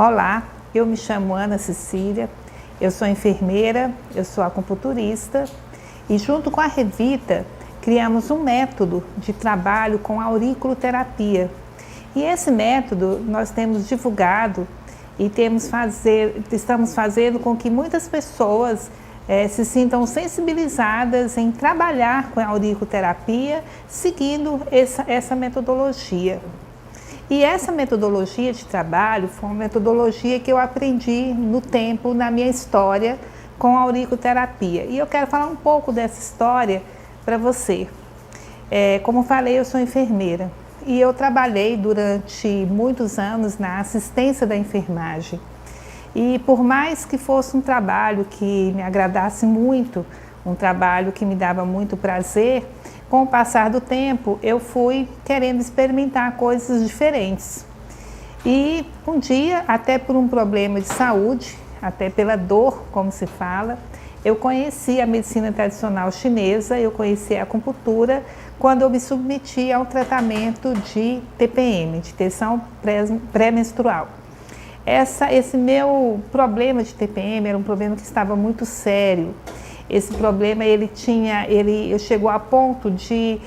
Olá, eu me chamo Ana Cecília, eu sou enfermeira, eu sou acupunturista e junto com a Revita criamos um método de trabalho com auriculoterapia. E esse método nós temos divulgado e estamos fazendo com que muitas pessoas se sintam sensibilizadas em trabalhar com a auriculoterapia seguindo essa metodologia. E essa metodologia de trabalho foi uma metodologia que eu aprendi no tempo, na minha história com a auriculoterapia. E eu quero falar um pouco dessa história para você. Como falei, eu sou enfermeira e eu trabalhei durante muitos anos na assistência da enfermagem. E por mais que fosse um trabalho que me agradasse muito, um trabalho que me dava muito prazer, com o passar do tempo, eu fui querendo experimentar coisas diferentes. E um dia, até por um problema de saúde, até pela dor, como se fala, eu conheci a medicina tradicional chinesa, eu conheci a acupuntura, quando eu me submeti ao tratamento de TPM, de tensão pré-menstrual. Esse meu problema de TPM era um problema que estava muito sério. Esse problema ele chegou a ponto de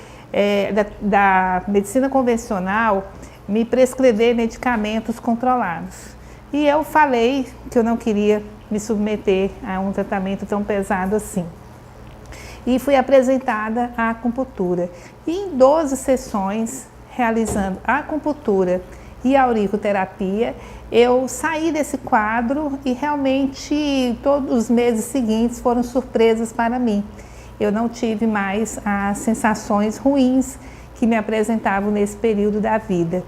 da medicina convencional me prescrever medicamentos controlados. E eu falei que eu não queria me submeter a um tratamento tão pesado assim. E fui apresentada à acupuntura. E em 12 sessões, realizando a acupuntura e a auriculoterapia, eu saí desse quadro e realmente todos os meses seguintes foram surpresas para mim. Eu não tive mais as sensações ruins que me apresentavam nesse período da vida.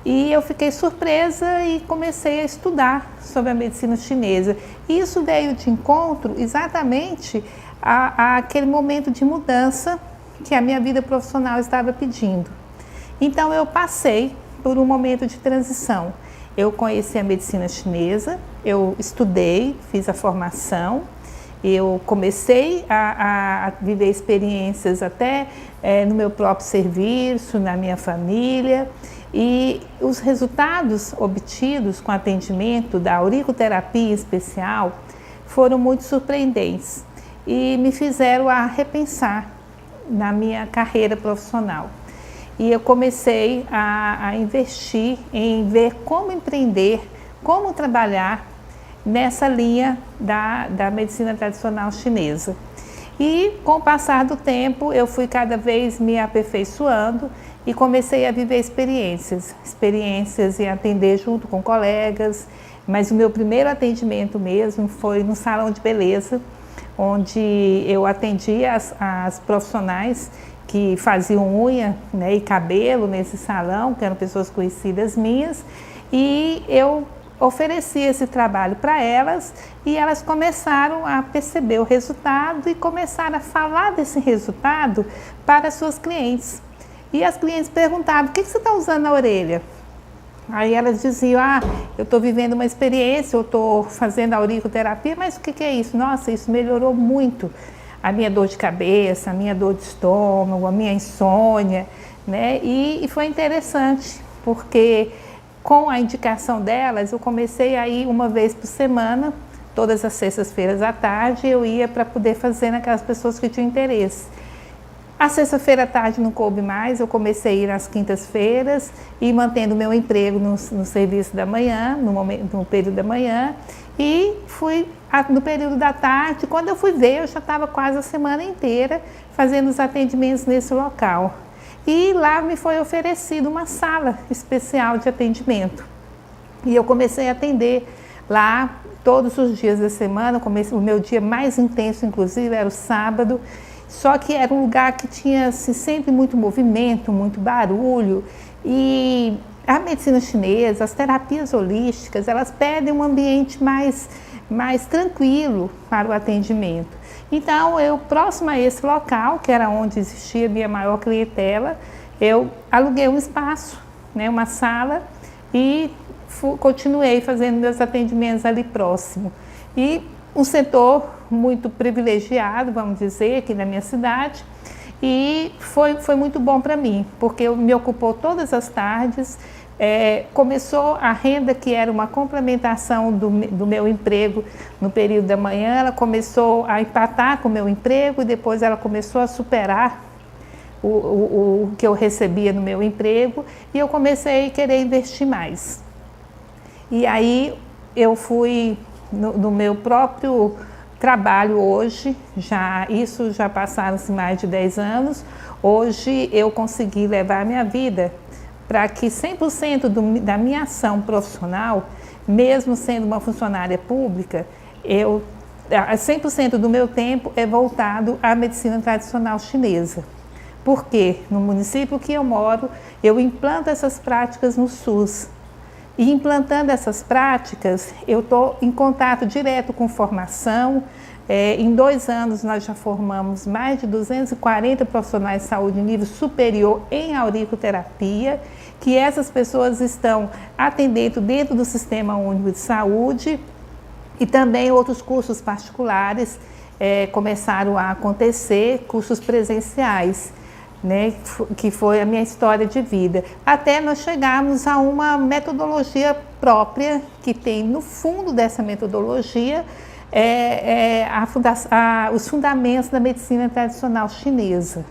E eu fiquei surpresa e comecei a estudar sobre a medicina chinesa. E isso veio de encontro exatamente àquele momento de mudança que a minha vida profissional estava pedindo. Então eu passei por um momento de transição. Eu conheci a medicina chinesa, eu estudei, fiz a formação, eu comecei a viver experiências até no meu próprio serviço, na minha família, e os resultados obtidos com atendimento da auriculoterapia especial foram muito surpreendentes e me fizeram a repensar na minha carreira profissional. E eu comecei a investir em ver como empreender, como trabalhar nessa linha da medicina tradicional chinesa. E com o passar do tempo, eu fui cada vez me aperfeiçoando e comecei a viver experiências em atender junto com colegas, mas o meu primeiro atendimento mesmo foi no salão de beleza, onde eu atendia as profissionais que faziam unha, né, e cabelo nesse salão, que eram pessoas conhecidas minhas, e eu ofereci esse trabalho para elas e elas começaram a perceber o resultado e começaram a falar desse resultado para suas clientes. E as clientes perguntavam: o que você está usando na orelha? Aí elas diziam: eu estou vivendo uma experiência, eu estou fazendo auriculoterapia, mas o que é isso? Nossa, isso melhorou muito a minha dor de cabeça, a minha dor de estômago, a minha insônia, né? E foi interessante, porque com a indicação delas, eu comecei a ir uma vez por semana, todas as sextas-feiras à tarde, eu ia para poder fazer naquelas pessoas que tinham interesse. A sexta-feira à tarde não coube mais, eu comecei a ir nas quintas-feiras e mantendo meu emprego no serviço da manhã, no período da manhã, e fui no período da tarde. Quando eu fui ver, eu já estava quase a semana inteira fazendo os atendimentos nesse local. E lá me foi oferecida uma sala especial de atendimento. E eu comecei a atender lá todos os dias da semana. O meu dia mais intenso, inclusive, era o sábado. Só que era um lugar que tinha assim, sempre muito movimento, muito barulho. E a medicina chinesa, as terapias holísticas, elas pedem um ambiente mais tranquilo para o atendimento. Então, próximo a esse local, que era onde existia a minha maior clientela, eu aluguei um espaço, né, uma sala, e continuei fazendo meus atendimentos ali próximo. E um setor muito privilegiado, vamos dizer, aqui na minha cidade, e foi muito bom para mim, porque me ocupou todas as tardes começou a renda, que era uma complementação do meu emprego no período da manhã, ela começou a empatar com o meu emprego e depois ela começou a superar o que eu recebia no meu emprego e eu comecei a querer investir mais. E aí eu fui no meu próprio trabalho hoje, isso já passaram-se mais de 10 anos, hoje eu consegui levar a minha vida para que 100% da minha ação profissional, mesmo sendo uma funcionária pública, 100% do meu tempo é voltado à medicina tradicional chinesa. Porque no município que eu moro, eu implanto essas práticas no SUS. E implantando essas práticas, eu estou em contato direto com formação. Em 2 anos, nós já formamos mais de 240 profissionais de saúde em nível superior em auriculoterapia, que essas pessoas estão atendendo dentro do Sistema Único de Saúde e também outros cursos particulares começaram a acontecer, cursos presenciais. Né, que foi a minha história de vida, até nós chegarmos a uma metodologia própria, que tem no fundo dessa metodologia os fundamentos da medicina tradicional chinesa.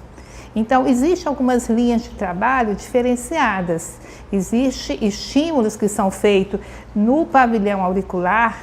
Então, existem algumas linhas de trabalho diferenciadas, existem estímulos que são feitos no pavilhão auricular,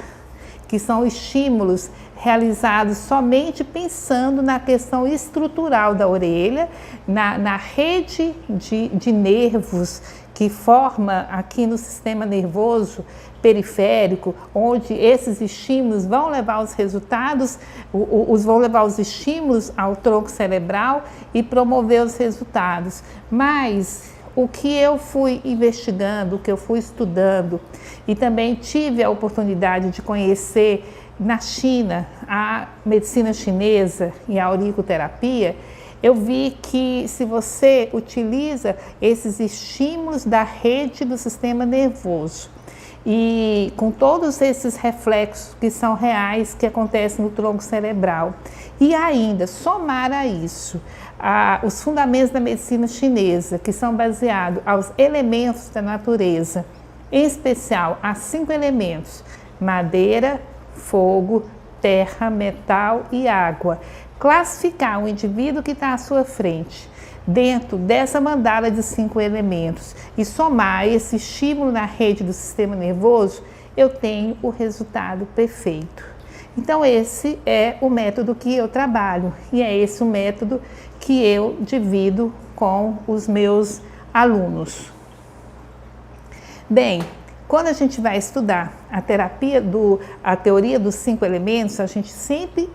que são estímulos realizados somente pensando na questão estrutural da orelha, na rede de nervos que forma aqui no sistema nervoso periférico, onde esses estímulos vão levar os resultados, vão levar os estímulos ao tronco cerebral e promover os resultados. Mas o que eu fui investigando, o que eu fui estudando e também tive a oportunidade de conhecer na China a medicina chinesa e a auriculoterapia, eu vi que se você utiliza esses estímulos da rede do sistema nervoso e com todos esses reflexos que são reais, que acontecem no tronco cerebral, e ainda somar a isso os fundamentos da medicina chinesa, que são baseados aos elementos da natureza, em especial a 5 elementos: madeira, fogo, terra, metal e água. Classificar o indivíduo que está à sua frente dentro dessa mandala de 5 elementos e somar esse estímulo na rede do sistema nervoso, eu tenho o resultado perfeito. Então esse é o método que eu trabalho e é esse o método que eu divido com os meus alunos. Bem, quando a gente vai estudar a teoria dos 5 elementos, a gente sempre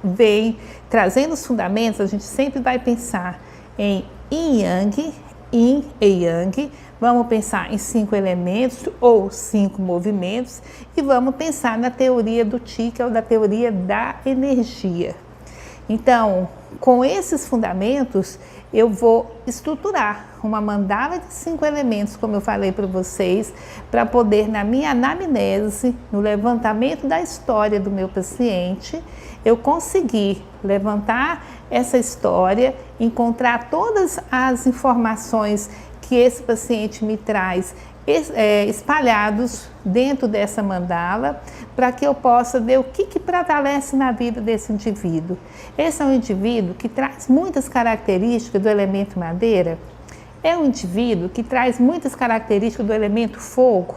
vem trazendo os fundamentos, a gente sempre vai pensar em Yin Yang, Yin e Yang, vamos pensar em 5 elementos ou 5 movimentos e vamos pensar na teoria do Qi, que é da teoria da energia. Então, com esses fundamentos, eu vou estruturar uma mandala de 5 elementos, como eu falei para vocês, para poder, na minha anamnese, no levantamento da história do meu paciente, eu conseguir levantar essa história, encontrar todas as informações que esse paciente me traz espalhados dentro dessa mandala, para que eu possa ver o que prevalece na vida desse indivíduo. Esse é um indivíduo que traz muitas características do elemento madeira, é um indivíduo que traz muitas características do elemento fogo,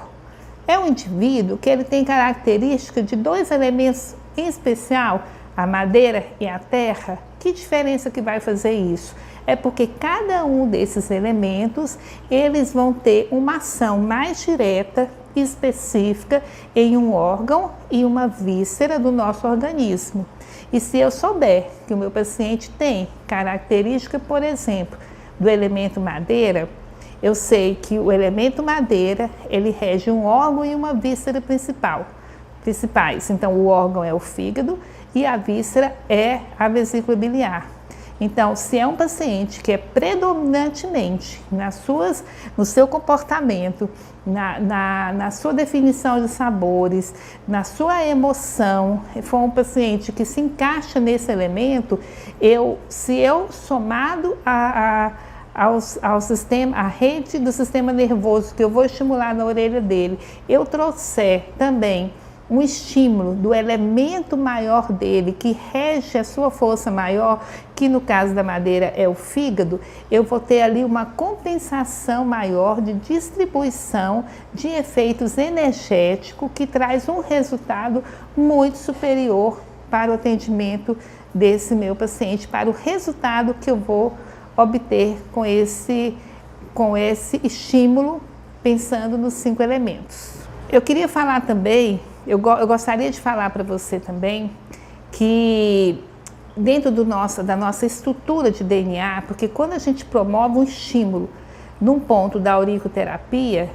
é um indivíduo que ele tem características de 2 elementos em especial, a madeira e a terra. Que diferença que vai fazer isso? É porque cada um desses elementos, eles vão ter uma ação mais direta, específica, em um órgão e uma víscera do nosso organismo. E se eu souber que o meu paciente tem característica, por exemplo, do elemento madeira, eu sei que o elemento madeira, ele rege um órgão e uma víscera principais. Então, o órgão é o fígado e a víscera é a vesícula biliar. Então, se é um paciente que é predominantemente no seu comportamento, na sua definição de sabores, na sua emoção, for um paciente que se encaixa nesse elemento, se eu somado à rede do sistema nervoso que eu vou estimular na orelha dele, eu trouxer também um estímulo do elemento maior dele, que rege a sua força maior, que no caso da madeira é o fígado, eu vou ter ali uma compensação maior de distribuição de efeitos energéticos, que traz um resultado muito superior para o atendimento desse meu paciente, para o resultado que eu vou obter com esse estímulo, pensando nos 5 elementos. Eu queria falar também, eu gostaria de falar para você também, que dentro da nossa estrutura de DNA, porque quando a gente promove um estímulo num ponto da auriculoterapia,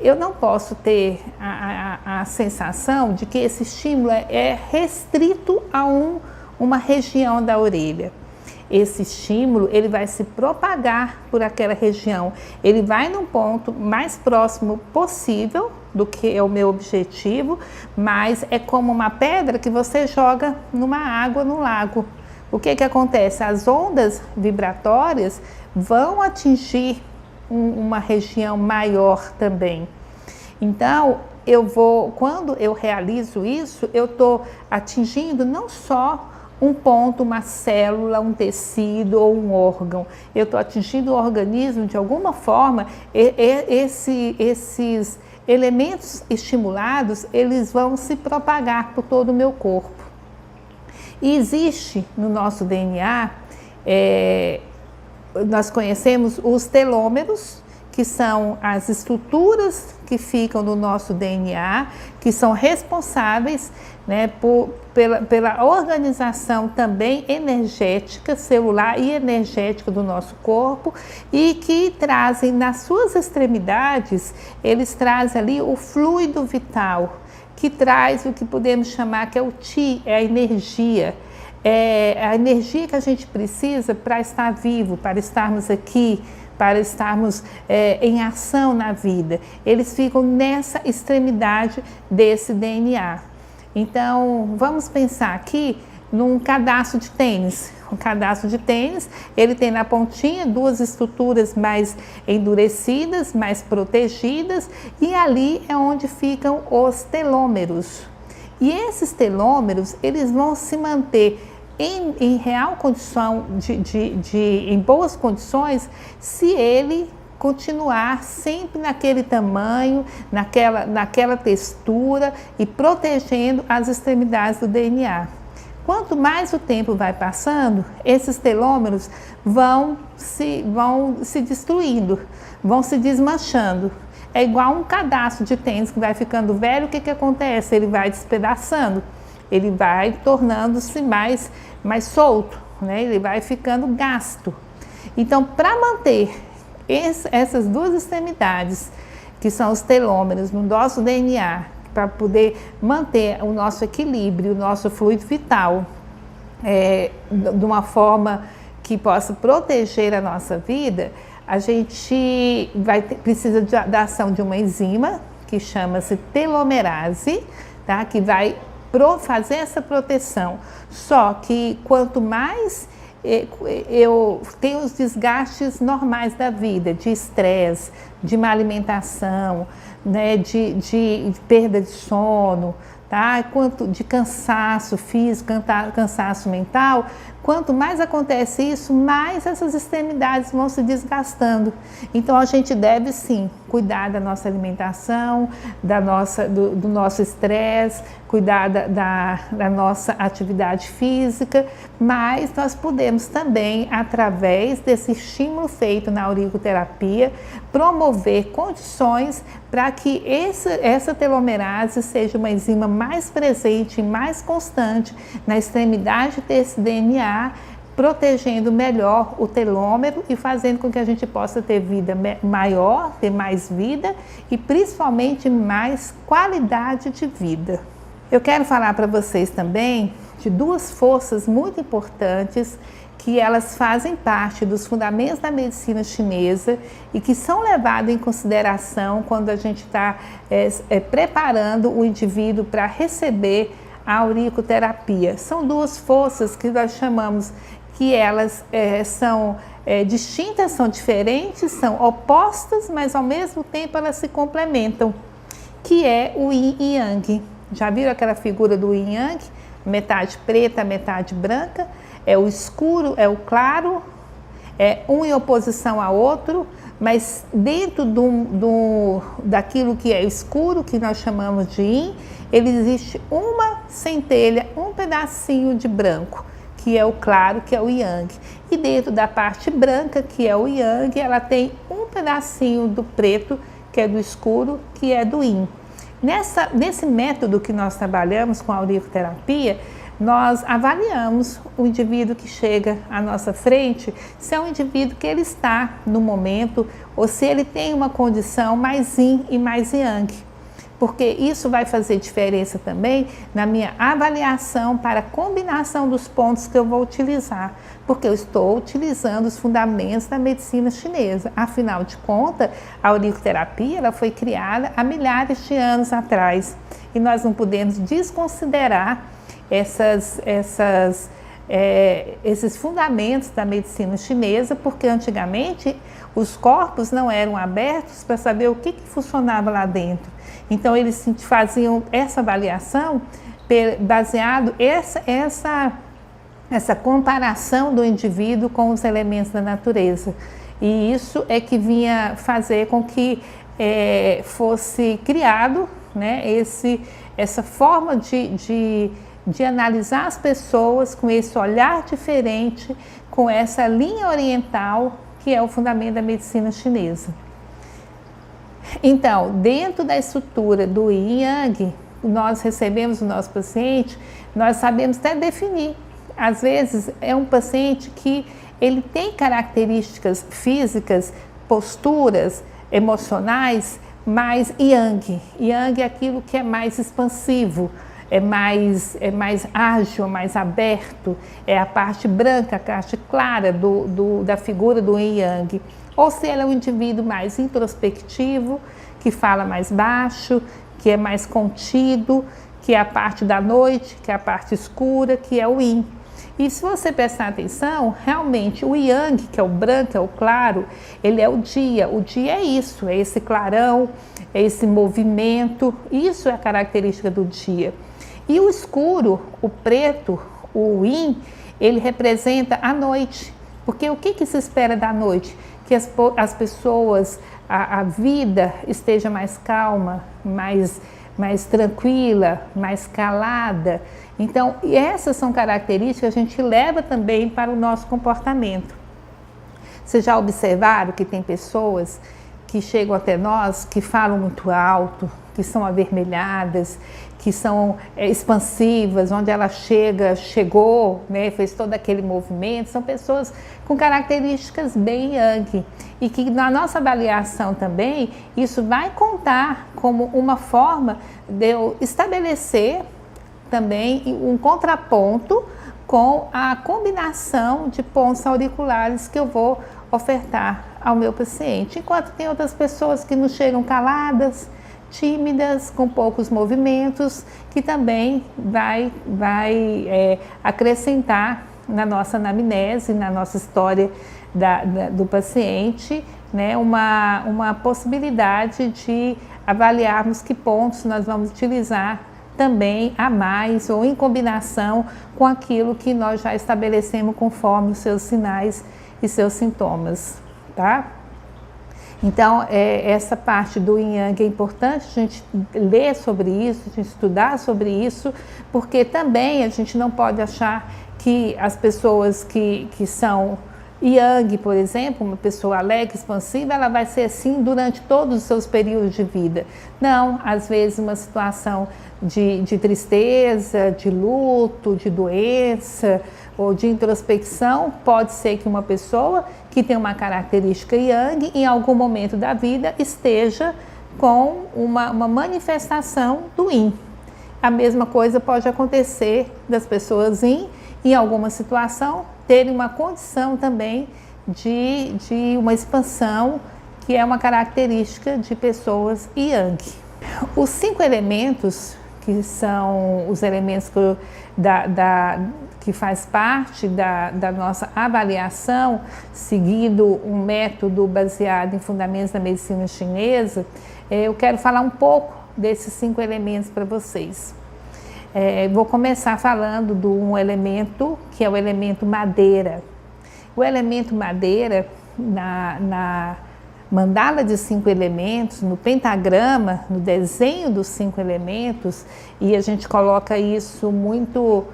eu não posso ter a sensação de que esse estímulo é restrito a uma região da orelha. Esse estímulo, ele vai se propagar por aquela região, ele vai num ponto mais próximo possível do que é o meu objetivo, mas é como uma pedra que você joga numa água, no lago. O que acontece? As ondas vibratórias vão atingir uma região maior também. Então, quando eu realizo isso, eu estou atingindo não só um ponto, uma célula, um tecido ou um órgão. Eu estou atingindo o organismo de alguma forma. Esses elementos estimulados, eles vão se propagar por todo o meu corpo. E existe no nosso DNA, nós conhecemos os telômeros, que são as estruturas que ficam no nosso DNA, que são responsáveis, né, pela organização também energética, celular e energética do nosso corpo, e que trazem nas suas extremidades, eles trazem ali o fluido vital, que traz o que podemos chamar que é o Ti, é a energia. É a energia que a gente precisa para estar vivo, para estarmos aqui, para estarmos em ação na vida. Eles ficam nessa extremidade desse DNA. Então, vamos pensar aqui num cadarço de tênis. Um cadarço de tênis, ele tem na pontinha 2 estruturas mais endurecidas, mais protegidas, e ali é onde ficam os telômeros. E esses telômeros, eles vão se manter em real condição, em boas condições, se ele continuar sempre naquele tamanho, naquela textura e protegendo as extremidades do DNA. Quanto mais o tempo vai passando, esses telômeros vão se destruindo, vão se desmanchando. É igual um cadarço de tênis que vai ficando velho, o que acontece? Ele vai despedaçando, ele vai tornando-se mais solto, né? Ele vai ficando gasto. Então, para manter essas 2 extremidades, que são os telômeros no nosso DNA, para poder manter o nosso equilíbrio, o nosso fluido vital, de uma forma que possa proteger a nossa vida, a gente precisa da ação de uma enzima, que chama-se telomerase, tá? Que vai fazer essa proteção. Só que quanto mais eu tenho os desgastes normais da vida, de estresse, de má alimentação, né, de perda de sono, tá? Quanto de cansaço físico, cansaço mental, quanto mais acontece isso, mais essas extremidades vão se desgastando. Então a gente deve sim cuidar da nossa alimentação, do nosso estresse, cuidar da nossa atividade física, mas nós podemos também, através desse estímulo feito na auriculoterapia, promover condições para que essa telomerase seja uma enzima mais presente e mais constante na extremidade desse DNA, protegendo melhor o telômero e fazendo com que a gente possa ter vida maior, ter mais vida e principalmente mais qualidade de vida. Eu quero falar para vocês também de 2 forças muito importantes que elas fazem parte dos fundamentos da medicina chinesa e que são levados em consideração quando a gente está preparando o indivíduo para receber a auriculoterapia. São 2 forças que nós chamamos que elas são distintas, são diferentes, são opostas, mas ao mesmo tempo elas se complementam, que é o Yin e Yang. Já viram aquela figura do Yin e Yang? Metade preta, metade branca, é o escuro, é o claro, é um em oposição ao outro, mas dentro daquilo que é escuro, que nós chamamos de Yin, ele existe uma centelha, um pedacinho de branco, que é o claro, que é o Yang. E dentro da parte branca, que é o Yang, ela tem um pedacinho do preto, que é do escuro, que é do Yin. Nesse método que nós trabalhamos com a auriculoterapia, nós avaliamos o indivíduo que chega à nossa frente, se é um indivíduo que ele está no momento ou se ele tem uma condição mais Yin e mais Yang. Porque isso vai fazer diferença também na minha avaliação para a combinação dos pontos que eu vou utilizar, porque eu estou utilizando os fundamentos da medicina chinesa. Afinal de contas, a auriculoterapia ela foi criada há milhares de anos atrás e nós não podemos desconsiderar esses fundamentos da medicina chinesa, porque antigamente os corpos não eram abertos para saber o que funcionava lá dentro. Então eles faziam essa avaliação baseado essa comparação do indivíduo com os elementos da natureza. E isso é que vinha fazer com que fosse criado, né, essa forma de analisar as pessoas com esse olhar diferente, com essa linha oriental, que é o fundamento da medicina chinesa. Então, dentro da estrutura do Yin e Yang, nós recebemos o nosso paciente, nós sabemos até definir. Às vezes, é um paciente que ele tem características físicas, posturas, emocionais, mais Yang. Yang é aquilo que é mais expansivo, é mais ágil, mais aberto, é a parte branca, a parte clara da figura do Yin e Yang. Ou se ele é um indivíduo mais introspectivo, que fala mais baixo, que é mais contido, que é a parte da noite, que é a parte escura, que é o Yin. E se você prestar atenção, realmente o Yang, que é o branco, é o claro, ele é o dia. O dia é isso, é esse clarão, é esse movimento, isso é a característica do dia. E o escuro, o preto, o Yin, ele representa a noite. Porque o que se espera da noite? Que as pessoas, a vida esteja mais calma, mais tranquila, mais calada. Então, essas são características que a gente leva também para o nosso comportamento. Vocês já observaram que tem pessoas que chegam até nós, que falam muito alto, que são avermelhadas, que são expansivas, onde ela chegou, né, fez todo aquele movimento. São pessoas com características bem Yang. E que na nossa avaliação também, isso vai contar como uma forma de eu estabelecer também um contraponto com a combinação de pontos auriculares que eu vou ofertar ao meu paciente. Enquanto tem outras pessoas que nos chegam caladas, tímidas, com poucos movimentos, que também vai acrescentar na nossa anamnese, na nossa história do paciente, né, uma possibilidade de avaliarmos que pontos nós vamos utilizar também a mais ou em combinação com aquilo que nós já estabelecemos conforme os seus sinais e seus sintomas, tá? Então, essa parte do Yin Yang é importante a gente ler sobre isso, a gente estudar sobre isso, porque também a gente não pode achar que as pessoas que são Yang, por exemplo, uma pessoa alegre, expansiva, ela vai ser assim durante todos os seus períodos de vida. Não, às vezes uma situação de tristeza, de luto, de doença ou de introspecção, pode ser que uma pessoa que tem uma característica Yang, em algum momento da vida, esteja com uma manifestação do Yin. A mesma coisa pode acontecer das pessoas Yin, em alguma situação, terem uma condição também de uma expansão, que é uma característica de pessoas Yang. Os 5 elementos que são os elementos que faz parte da nossa avaliação, seguindo um método baseado em fundamentos da medicina chinesa, eu quero falar um pouco desses 5 elementos para vocês. Vou começar falando de um elemento que é o elemento madeira. O elemento madeira, na mandala de 5 elementos, no pentagrama, no desenho dos 5 elementos, e a gente coloca isso muito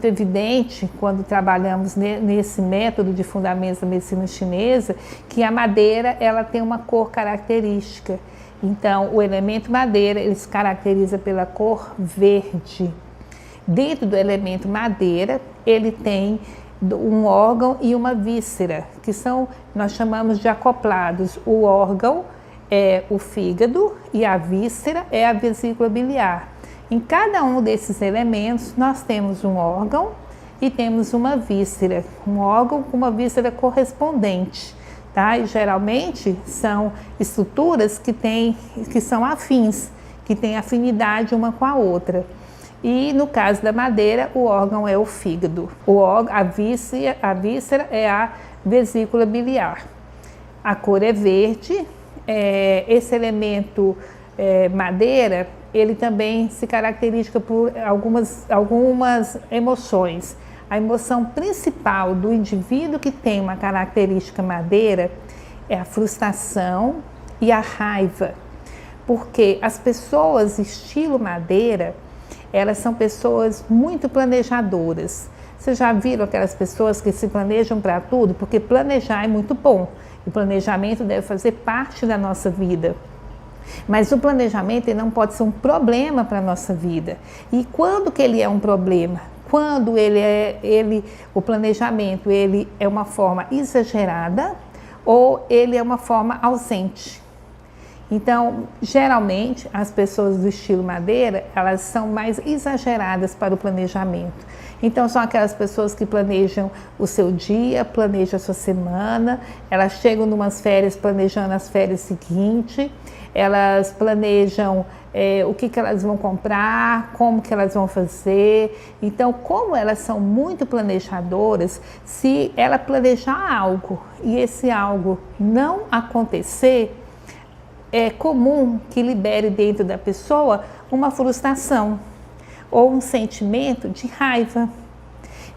evidente quando trabalhamos nesse método de fundamentos da medicina chinesa, que a madeira ela tem uma cor característica. Então, o elemento madeira ele se caracteriza pela cor verde. Dentro do elemento madeira, ele tem um órgão e uma víscera, que nós chamamos de acoplados. O órgão é o fígado e a víscera é a vesícula biliar. Em cada um desses elementos, nós temos um órgão e temos uma víscera, um órgão com uma víscera correspondente. Tá? E geralmente são estruturas que são afins, que têm afinidade uma com a outra. E no caso da madeira, o órgão é o fígado, a víscera é a vesícula biliar. A cor é verde, esse elemento madeira, ele também se caracteriza por algumas emoções. A emoção principal do indivíduo que tem uma característica madeira é a frustração e a raiva, porque as pessoas estilo madeira, elas são pessoas muito planejadoras. Vocês já viram aquelas pessoas que se planejam para tudo? Porque planejar é muito bom. O planejamento deve fazer parte da nossa vida. Mas o planejamento ele não pode ser um problema para a nossa vida. E quando que ele é um problema? Quando o planejamento ele é uma forma exagerada ou ele é uma forma ausente. Então, geralmente, as pessoas do estilo madeira, elas são mais exageradas para o planejamento. Então, são aquelas pessoas que planejam o seu dia, planejam a sua semana, elas chegam numas férias planejando as férias seguintes, elas planejam o que elas vão comprar, como que elas vão fazer. Então, como elas são muito planejadoras, se ela planejar algo e esse algo não acontecer, é comum que libere dentro da pessoa uma frustração ou um sentimento de raiva.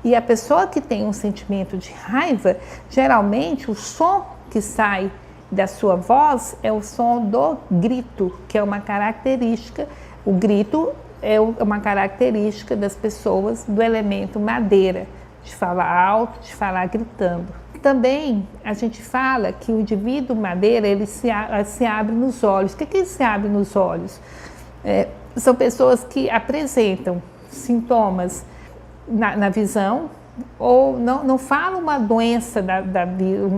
E a pessoa que tem um sentimento de raiva, geralmente o som que sai da sua voz é o som do grito, que é uma característica. O grito é uma característica das pessoas do elemento madeira, de falar alto, de falar gritando. Também a gente fala que o indivíduo madeira ele se abre nos olhos. O que ele se abre nos olhos? São pessoas que apresentam sintomas na visão, ou não fala uma doença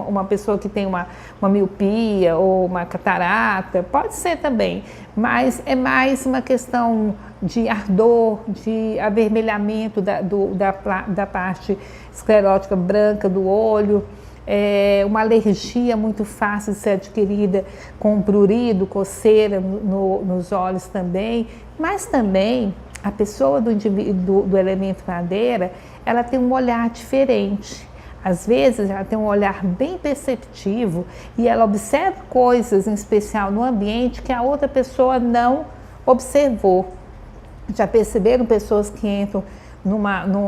uma pessoa que tem uma miopia ou uma catarata, pode ser também, mas é mais uma questão de ardor, de avermelhamento da parte esclerótica branca do olho, uma alergia muito fácil de ser adquirida com prurido, coceira nos olhos também, mas também a pessoa do elemento madeira, ela tem um olhar diferente. Às vezes ela tem um olhar bem perceptivo e ela observa coisas em especial no ambiente que a outra pessoa não observou. Já perceberam pessoas que entram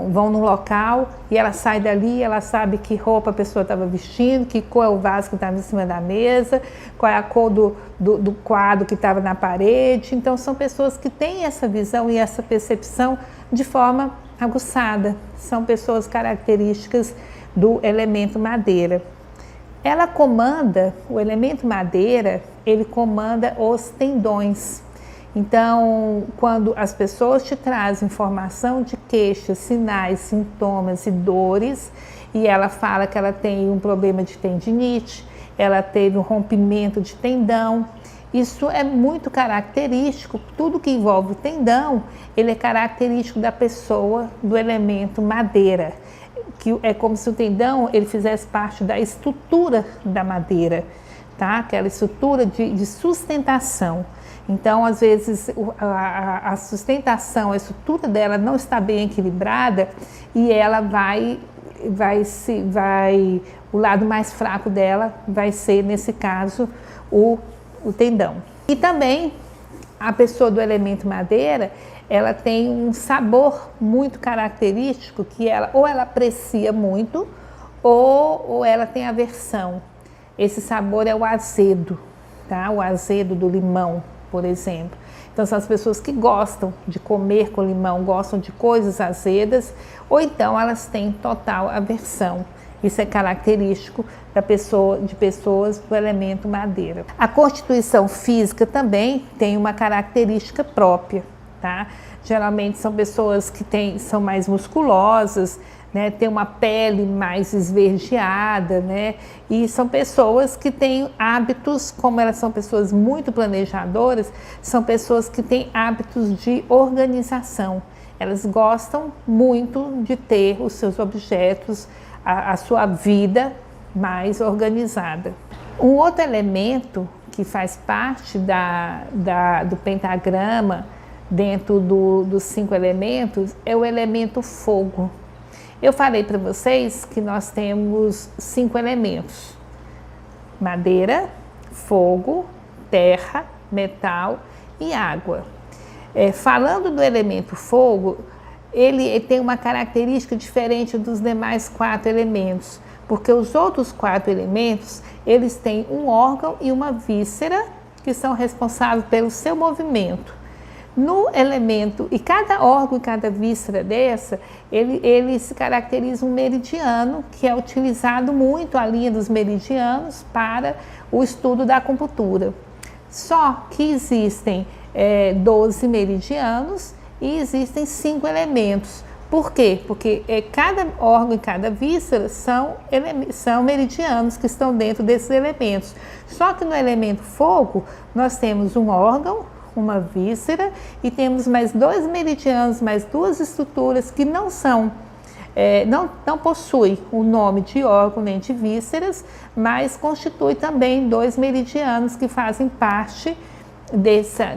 vão num local e ela sai dali, ela sabe que roupa a pessoa estava vestindo, que cor é o vaso que estava em cima da mesa, qual é a cor do quadro que estava na parede. Então são pessoas que têm essa visão e essa percepção de forma aguçada. São pessoas características do elemento madeira. Ela comanda, o elemento madeira, ele comanda os tendões. Então, quando as pessoas te trazem informação de queixas, sinais, sintomas e dores, e ela fala que ela tem um problema de tendinite, ela teve um rompimento de tendão, isso é muito característico. Tudo que envolve o tendão, ele é característico da pessoa do elemento madeira, que é como se o tendão ele fizesse parte da estrutura da madeira, tá? Aquela estrutura de sustentação. Então, às vezes, a sustentação, a estrutura dela não está bem equilibrada e ela o lado mais fraco dela vai ser, nesse caso, o tendão. E também, a pessoa do elemento madeira, ela tem um sabor muito característico que ou ela aprecia muito ou ela tem aversão. Esse sabor é o azedo, tá? O azedo do limão, por exemplo. Então, são as pessoas que gostam de comer com limão, gostam de coisas azedas, ou então elas têm total aversão. Isso é característico de pessoas do elemento madeira. A constituição física também tem uma característica própria, tá? Geralmente são pessoas que são mais musculosas, né, tem uma pele mais esverdeada, né, e são pessoas que têm hábitos, como elas são pessoas muito planejadoras, são pessoas que têm hábitos de organização. Elas gostam muito de ter os seus objetos, a sua vida mais organizada. Um outro elemento que faz parte do pentagrama, dentro dos 5 elementos, é o elemento fogo. Eu falei para vocês que nós temos 5 elementos: madeira, fogo, terra, metal e água. Falando do elemento fogo, ele tem uma característica diferente dos demais 4 elementos, porque os outros 4 elementos, eles têm um órgão e uma víscera que são responsáveis pelo seu movimento. No elemento, e cada órgão e cada víscera dessa, ele se caracteriza um meridiano, que é utilizado muito a linha dos meridianos para o estudo da acupuntura. Só que existem 12 meridianos e existem 5 elementos. Por quê? Porque cada órgão e cada víscera são meridianos que estão dentro desses elementos. Só que no elemento fogo, nós temos um órgão, uma víscera e temos mais 2 meridianos, mais 2 estruturas que não possuem o nome de órgão nem de vísceras, mas constitui também 2 meridianos que fazem parte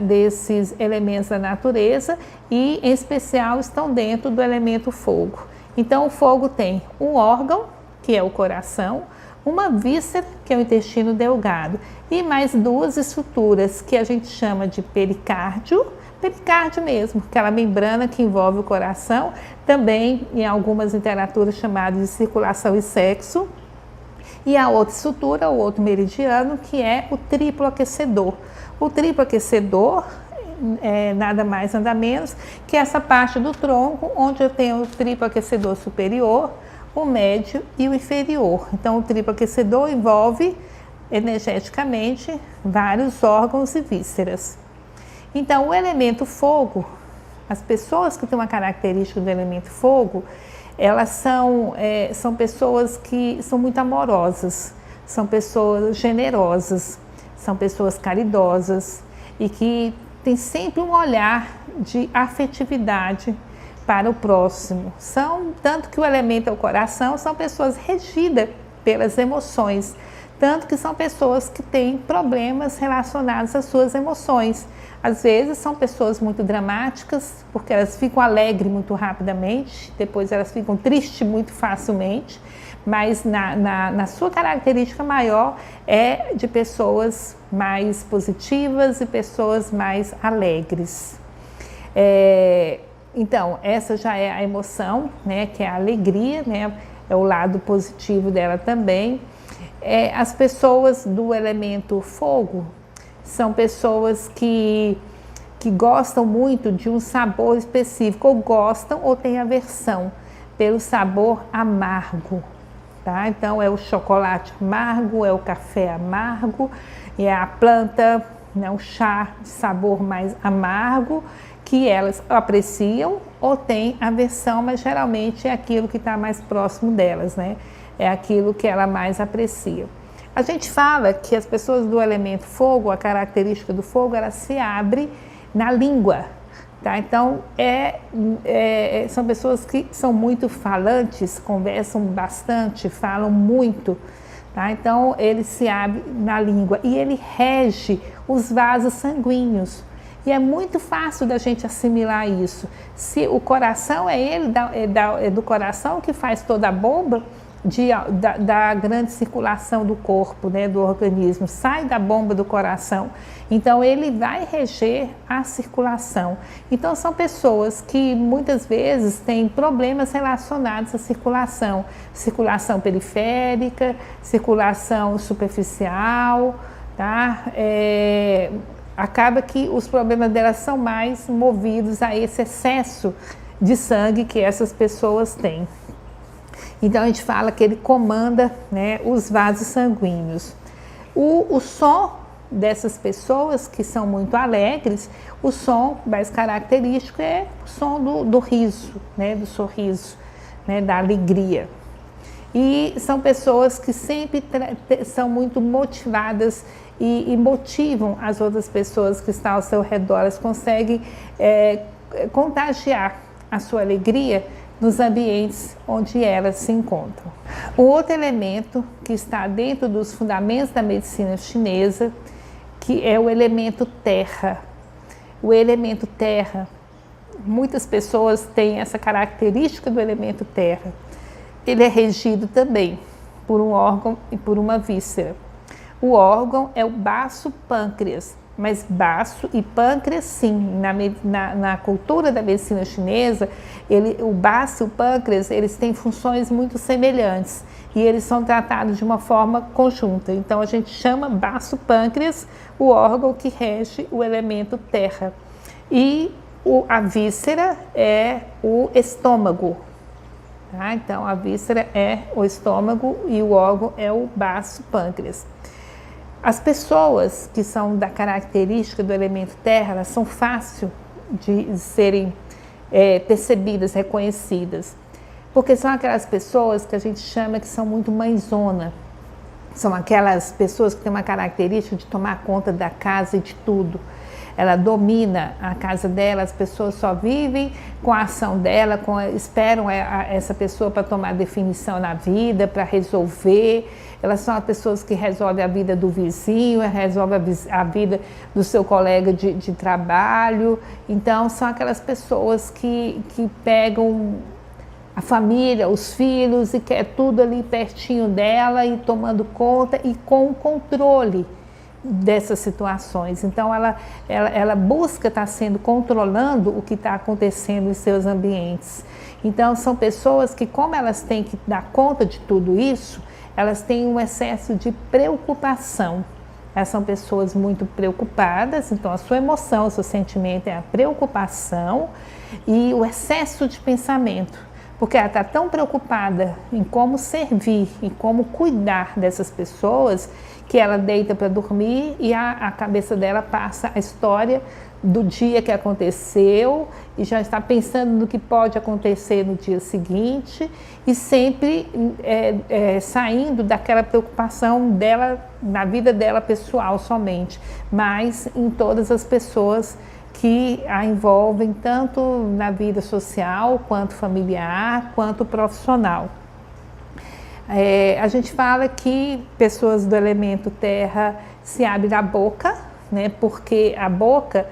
desses elementos da natureza e, em especial, estão dentro do elemento fogo. Então, o fogo tem um órgão, que é o coração, uma víscera, que é o intestino delgado, e mais 2 estruturas que a gente chama de pericárdio mesmo, aquela membrana que envolve o coração, também em algumas literaturas chamadas de circulação e sexo, e a outra estrutura, o outro meridiano, que é o triplo aquecedor. O triplo aquecedor é nada mais, nada menos que essa parte do tronco, onde eu tenho o triplo aquecedor superior, o médio e o inferior. Então, o triplo aquecedor envolve energeticamente vários órgãos e vísceras. Então, o elemento fogo, as pessoas que têm uma característica do elemento fogo, elas são pessoas que são muito amorosas, são pessoas generosas, são pessoas caridosas e que têm sempre um olhar de afetividade para o próximo. Tanto que o elemento é o coração, são pessoas regidas pelas emoções, tanto que são pessoas que têm problemas relacionados às suas emoções. Às vezes são pessoas muito dramáticas, porque elas ficam alegres muito rapidamente, depois elas ficam tristes muito facilmente, mas na sua característica maior é de pessoas mais positivas e pessoas mais alegres. Então, essa já é a emoção, né, que é a alegria, né, é o lado positivo dela também. As pessoas do elemento fogo são pessoas que gostam muito de um sabor específico, ou gostam ou têm aversão pelo sabor amargo, tá? Então, é o chocolate amargo, é o café amargo, é a planta, né, o chá de sabor mais amargo, que elas apreciam ou têm aversão, mas geralmente é aquilo que está mais próximo delas, né? É aquilo que ela mais aprecia. A gente fala que as pessoas do elemento fogo, a característica do fogo, ela se abre na língua, tá? Então, são pessoas que são muito falantes, conversam bastante, falam muito, Tá? Então, ele se abre na língua e ele rege os vasos sanguíneos. E é muito fácil da gente assimilar isso. Se o coração é do coração que faz toda a bomba da grande circulação do corpo, né, do organismo, sai da bomba do coração. Então, ele vai reger a circulação. Então, são pessoas que muitas vezes têm problemas relacionados à circulação. Circulação periférica, circulação superficial, tá? Acaba que os problemas delas são mais movidos a esse excesso de sangue que essas pessoas têm. Então, a gente fala que ele comanda, né, os vasos sanguíneos. O som dessas pessoas que são muito alegres, o som mais característico é o som do riso, né, do sorriso, né, da alegria. E são pessoas que sempre são muito motivadas e motivam as outras pessoas que estão ao seu redor. Elas conseguem contagiar a sua alegria nos ambientes onde elas se encontram. O outro elemento que está dentro dos fundamentos da medicina chinesa, que é o elemento terra. O elemento terra, muitas pessoas têm essa característica do elemento terra. Ele é regido também por um órgão e por uma víscera. O órgão é o baço pâncreas, mas baço e pâncreas, sim, na cultura da medicina chinesa, o baço e o pâncreas, eles têm funções muito semelhantes e eles são tratados de uma forma conjunta. Então, a gente chama baço pâncreas o órgão que rege o elemento terra. E a víscera é o estômago. Tá? Então, a víscera é o estômago e o órgão é o baço pâncreas. As pessoas que são da característica do elemento terra, elas são fáceis de serem percebidas, reconhecidas, porque são aquelas pessoas que a gente chama que são muito mãezona. São aquelas pessoas que têm uma característica de tomar conta da casa e de tudo. Ela domina a casa dela, as pessoas só vivem com a ação dela, esperam essa pessoa para tomar definição na vida, para resolver. Elas são as pessoas que resolvem a vida do vizinho, resolvem a vida do seu colega de trabalho. Então, são aquelas pessoas que pegam a família, os filhos, e quer tudo ali pertinho dela e tomando conta e com controle dessas situações. Então, ela busca estar controlando o que está acontecendo em seus ambientes. Então, são pessoas que, como elas têm que dar conta de tudo isso, elas têm um excesso de preocupação. Elas são pessoas muito preocupadas, então a sua emoção, o seu sentimento é a preocupação e o excesso de pensamento, porque ela está tão preocupada em como servir, em como cuidar dessas pessoas, que ela deita para dormir e a cabeça dela passa a história do dia que aconteceu e já está pensando no que pode acontecer no dia seguinte e sempre saindo daquela preocupação dela, na vida dela pessoal somente, mas em todas as pessoas que a envolvem, tanto na vida social, quanto familiar, quanto profissional. A gente fala que pessoas do elemento terra se abrem a boca, né, porque a boca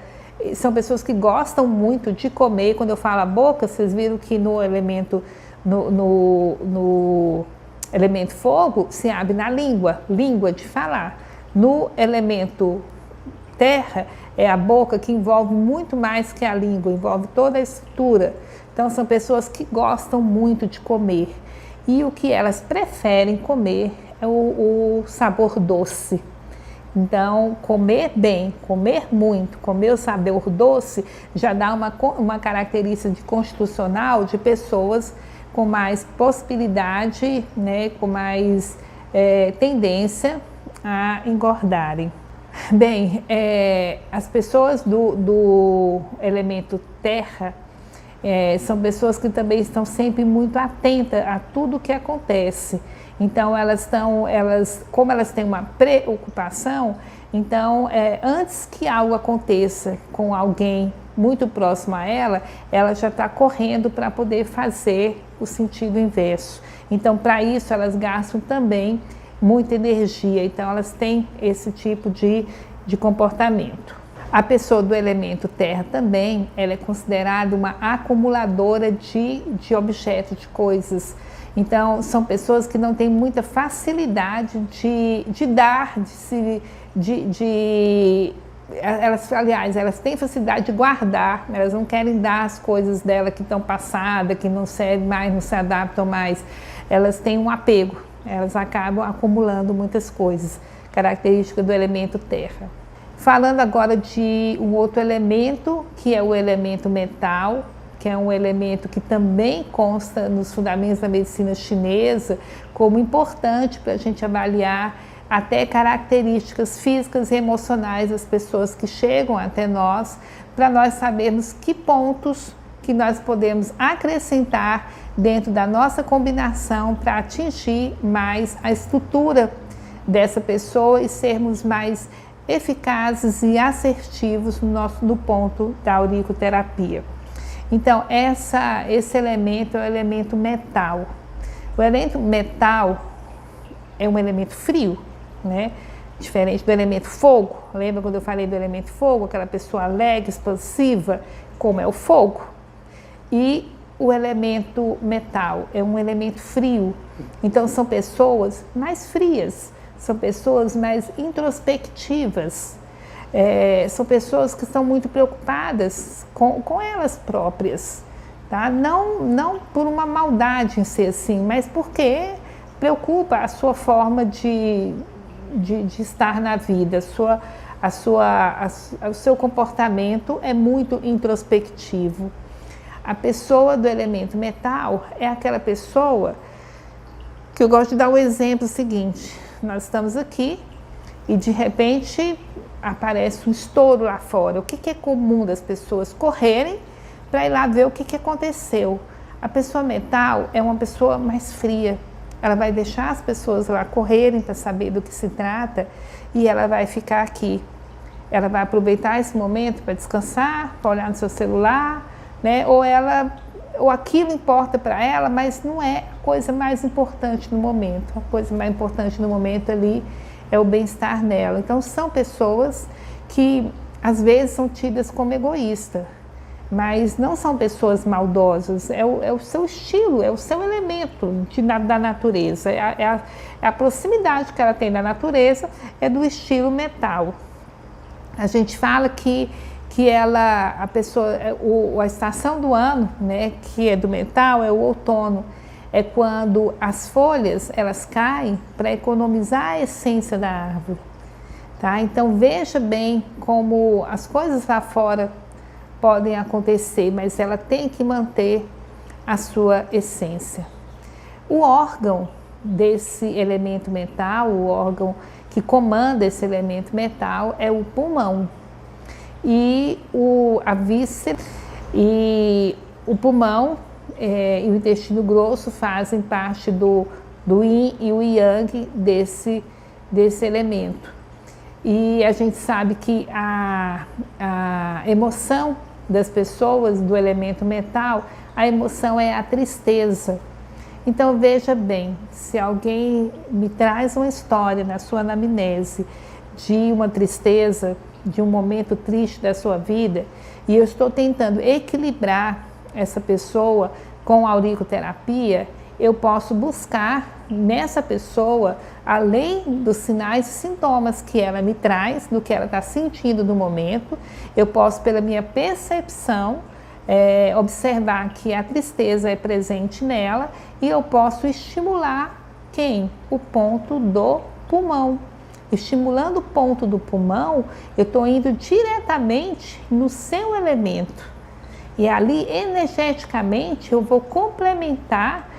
são pessoas que gostam muito de comer. Quando eu falo a boca, vocês viram que no elemento elemento fogo se abre na língua de falar. No elemento terra é a boca, que envolve muito mais que a língua, envolve toda a estrutura. Então são pessoas que gostam muito de comer e o que elas preferem comer é o sabor doce. Então, comer bem, comer muito, comer o sabor doce já dá uma característica constitucional de pessoas com mais possibilidade, né, com mais tendência a engordarem. Bem, as pessoas do elemento terra são pessoas que também estão sempre muito atentas a tudo o que acontece. Então, como elas têm uma preocupação, então, antes que algo aconteça com alguém muito próximo a ela já está correndo para poder fazer o sentido inverso. Então, para isso, elas gastam também muita energia, então elas têm esse tipo de comportamento. A pessoa do elemento terra também, ela é considerada uma acumuladora de objetos, de coisas. Então, são pessoas que não têm muita facilidade de dar, elas têm facilidade de guardar, elas não querem dar as coisas dela que estão passadas, que não servem mais, não se adaptam mais. Elas têm um apego, elas acabam acumulando muitas coisas, característica do elemento terra. Falando agora de um outro elemento, que é o elemento metal, que é um elemento que também consta nos fundamentos da medicina chinesa como importante para a gente avaliar até características físicas e emocionais das pessoas que chegam até nós, para nós sabermos que pontos que nós podemos acrescentar dentro da nossa combinação para atingir mais a estrutura dessa pessoa e sermos mais eficazes e assertivos no ponto da auriculoterapia. Então, esse elemento é o elemento metal. O elemento metal é um elemento frio, né? Diferente do elemento fogo. Lembra quando eu falei do elemento fogo? Aquela pessoa alegre, expansiva, como é o fogo. E o elemento metal é um elemento frio. Então, são pessoas mais frias, são pessoas mais introspectivas. São pessoas que estão muito preocupadas com elas próprias, tá? Não por uma maldade em si assim, mas porque preocupa a sua forma de estar na vida, o seu comportamento é muito introspectivo. A pessoa do elemento metal é aquela pessoa que eu gosto de dar o exemplo seguinte: nós estamos aqui e de repente aparece um estouro lá fora. O que é comum das pessoas? Correrem para ir lá ver o que aconteceu. A pessoa metal é uma pessoa mais fria. Ela vai deixar as pessoas lá correrem para saber do que se trata e ela vai ficar aqui. Ela vai aproveitar esse momento para descansar, para olhar no seu celular, né? Ou aquilo importa para ela, mas não é a coisa mais importante no momento. A coisa mais importante no momento ali é o bem-estar nela. Então, são pessoas que às vezes são tidas como egoístas, mas não são pessoas maldosas, é o seu estilo, é o seu elemento da natureza, é a proximidade que ela tem da natureza, é do estilo metal. A gente fala que a estação do ano, né, que é do metal, é o outono. É quando as folhas elas caem para economizar a essência da árvore, tá? Então veja bem como as coisas lá fora podem acontecer, mas ela tem que manter a sua essência. O órgão desse elemento metal, o órgão que comanda esse elemento metal é o pulmão e a víscera e o pulmão e o intestino grosso fazem parte do yin e o yang desse elemento. E a gente sabe que a emoção das pessoas do elemento metal, a emoção é a tristeza. Então veja bem, se alguém me traz uma história na sua anamnese de uma tristeza, de um momento triste da sua vida, e eu estou tentando equilibrar essa pessoa com a auriculoterapia, eu posso buscar nessa pessoa, além dos sinais e sintomas que ela me traz, do que ela está sentindo no momento, eu posso, pela minha percepção, observar que a tristeza é presente nela e eu posso estimular quem? O ponto do pulmão. Estimulando o ponto do pulmão, eu estou indo diretamente no seu elemento. E ali, energeticamente, eu vou complementar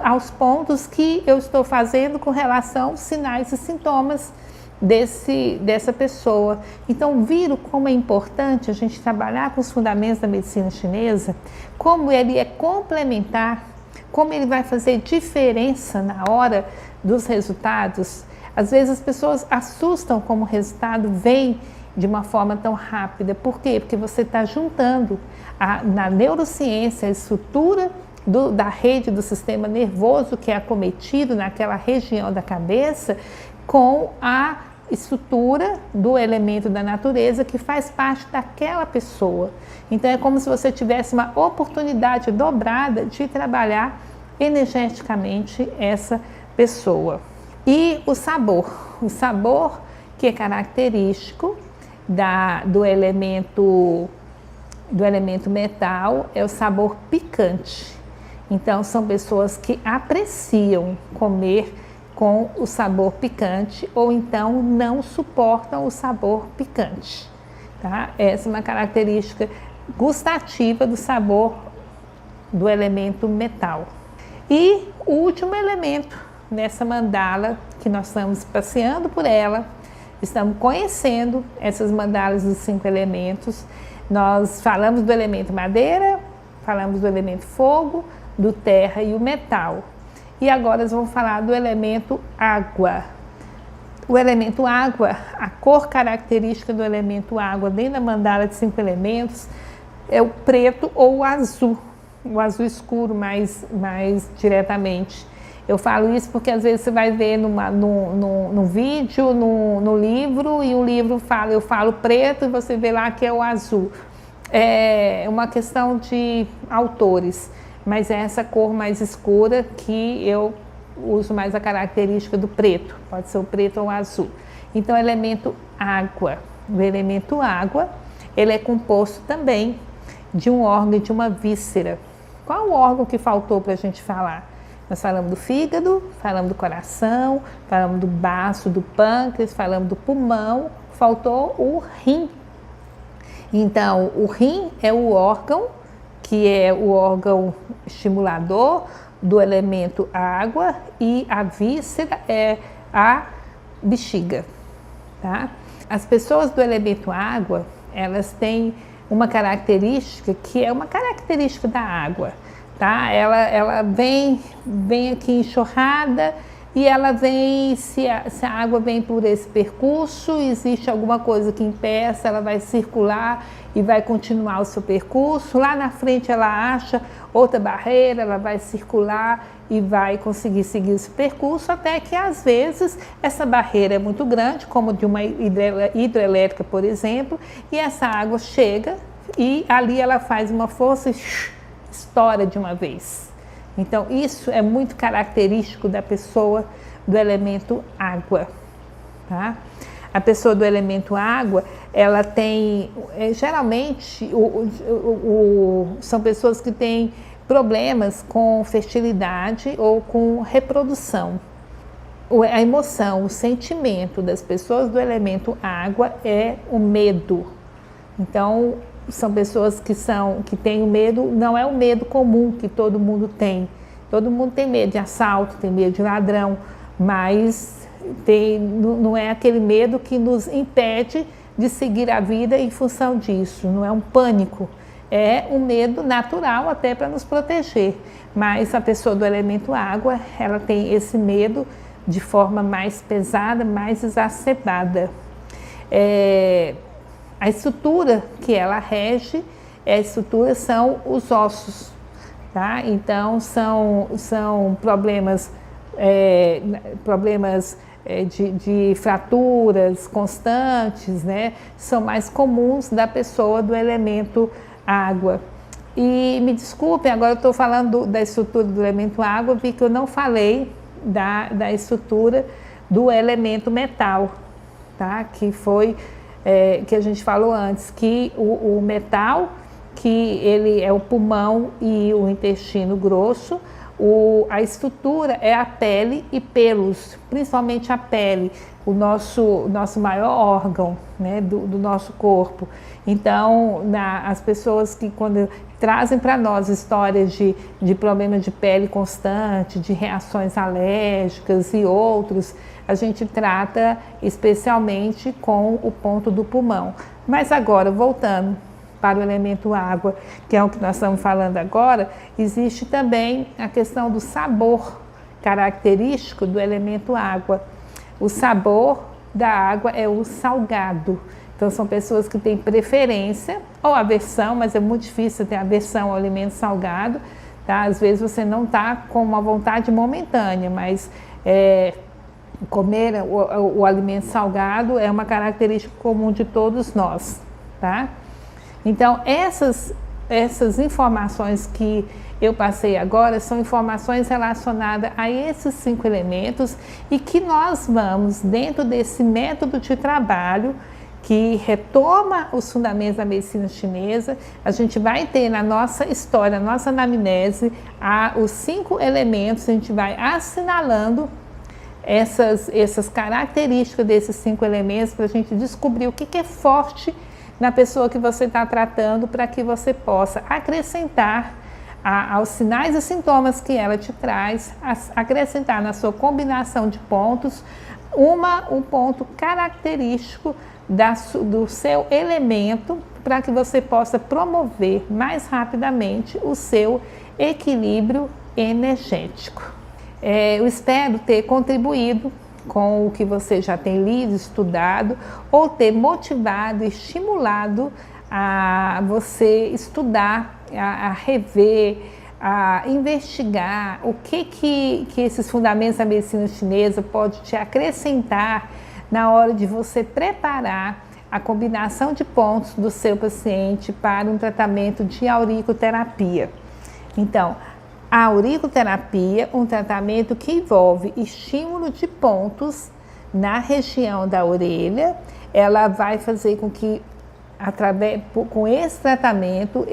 aos pontos que eu estou fazendo com relação aos sinais e sintomas dessa pessoa. Então, viram como é importante a gente trabalhar com os fundamentos da medicina chinesa, como ele é complementar, como ele vai fazer diferença na hora dos resultados. Às vezes as pessoas assustam como o resultado vem de uma forma tão rápida. Por quê? Porque você está juntando na neurociência a estrutura da rede do sistema nervoso que é acometido naquela região da cabeça com a estrutura do elemento da natureza que faz parte daquela pessoa. Então é como se você tivesse uma oportunidade dobrada de trabalhar energeticamente essa pessoa. E o sabor que é característico do elemento metal é o sabor picante. Então são pessoas que apreciam comer com o sabor picante ou então não suportam o sabor picante, tá? Essa é uma característica gustativa do sabor do elemento metal. E o último elemento nessa mandala, que nós estamos passeando por ela, estamos conhecendo essas mandalas dos 5 elementos. Nós falamos do elemento madeira, falamos do elemento fogo, do terra e o metal. E agora nós vamos falar do elemento água. O elemento água, a cor característica do elemento água dentro da mandala de 5 elementos é o preto ou o azul escuro mais diretamente. Eu falo isso porque às vezes você vai ver no vídeo, no livro, e o livro fala, eu falo preto e você vê lá que é o azul. É uma questão de autores, mas é essa cor mais escura que eu uso mais a característica do preto, pode ser o preto ou o azul. Então, elemento água. O elemento água, ele é composto também de um órgão e de uma víscera. Qual o órgão que faltou para a gente falar? Nós falamos do fígado, falamos do coração, falamos do baço, do pâncreas, falamos do pulmão, faltou o rim. Então, o rim é o órgão que é o órgão estimulador do elemento água e a víscera é a bexiga, tá? As pessoas do elemento água, elas têm uma característica que é uma característica da água, tá? Ela vem aqui enxurrada e ela vem, se a água vem por esse percurso, existe alguma coisa que impeça, ela vai circular e vai continuar o seu percurso. Lá na frente ela acha outra barreira, ela vai circular e vai conseguir seguir esse percurso, até que às vezes essa barreira é muito grande, como de uma hidrelétrica, por exemplo, e essa água chega e ali ela faz uma força e estoura de uma vez. Então, isso é muito característico da pessoa do elemento água, tá? A pessoa do elemento água, ela tem, geralmente, são pessoas que têm problemas com fertilidade ou com reprodução. A emoção, o sentimento das pessoas do elemento água é o medo. Então, são pessoas que têm o medo, não é o medo comum que todo mundo tem. Todo mundo tem medo de assalto, tem medo de ladrão, mas não é aquele medo que nos impede de seguir a vida em função disso. Não é um pânico, é um medo natural até para nos proteger. Mas a pessoa do elemento água, ela tem esse medo de forma mais pesada, mais exacerbada. A estrutura que ela rege, são os ossos, tá? Então, são problemas de fraturas constantes, né? São mais comuns da pessoa do elemento água. E me desculpem, agora eu estou falando da estrutura do elemento água, vi que eu não falei da estrutura do elemento metal, tá? Que foi... que a gente falou antes, que o metal, que ele é o pulmão e o intestino grosso, a estrutura é a pele e pelos, principalmente a pele, o nosso maior órgão, né, do nosso corpo. Então, as pessoas que quando trazem para nós histórias de problemas de pele constante, de reações alérgicas e outros, a gente trata especialmente com o ponto do pulmão. Mas agora, voltando para o elemento água, que é o que nós estamos falando agora, existe também a questão do sabor característico do elemento água. O sabor da água é o salgado. Então, são pessoas que têm preferência ou aversão, mas é muito difícil ter aversão ao alimento salgado, tá? Às vezes você não está com uma vontade momentânea, mas comer o alimento salgado é uma característica comum de todos nós, tá? Então, essas informações que eu passei agora são informações relacionadas a esses 5 elementos e que nós vamos, dentro desse método de trabalho, que retoma os fundamentos da medicina chinesa, a gente vai ter na nossa história, na nossa anamnese, os 5 elementos, a gente vai assinalando essas características desses 5 elementos para a gente descobrir o que é forte na pessoa que você está tratando, para que você possa acrescentar aos sinais e sintomas que ela te traz, acrescentar na sua combinação de pontos um ponto característico do seu elemento, para que você possa promover mais rapidamente o seu equilíbrio energético. Eu espero ter contribuído com o que você já tem lido, estudado, ou ter motivado, estimulado a você estudar, a rever, a investigar o que esses fundamentos da medicina chinesa pode te acrescentar na hora de você preparar a combinação de pontos do seu paciente para um tratamento de auriculoterapia. Então, a auriculoterapia, um tratamento que envolve estímulo de pontos na região da orelha, ela vai fazer com que, com esse tratamento,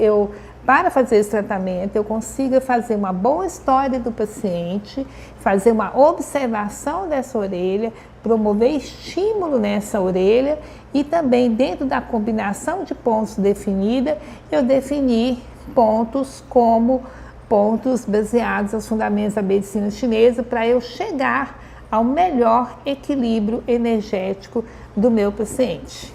para fazer esse tratamento, eu consiga fazer uma boa história do paciente, fazer uma observação dessa orelha, promover estímulo nessa orelha e também, dentro da combinação de pontos definida, eu definir pontos como pontos baseados aos fundamentos da medicina chinesa, para eu chegar ao melhor equilíbrio energético do meu paciente.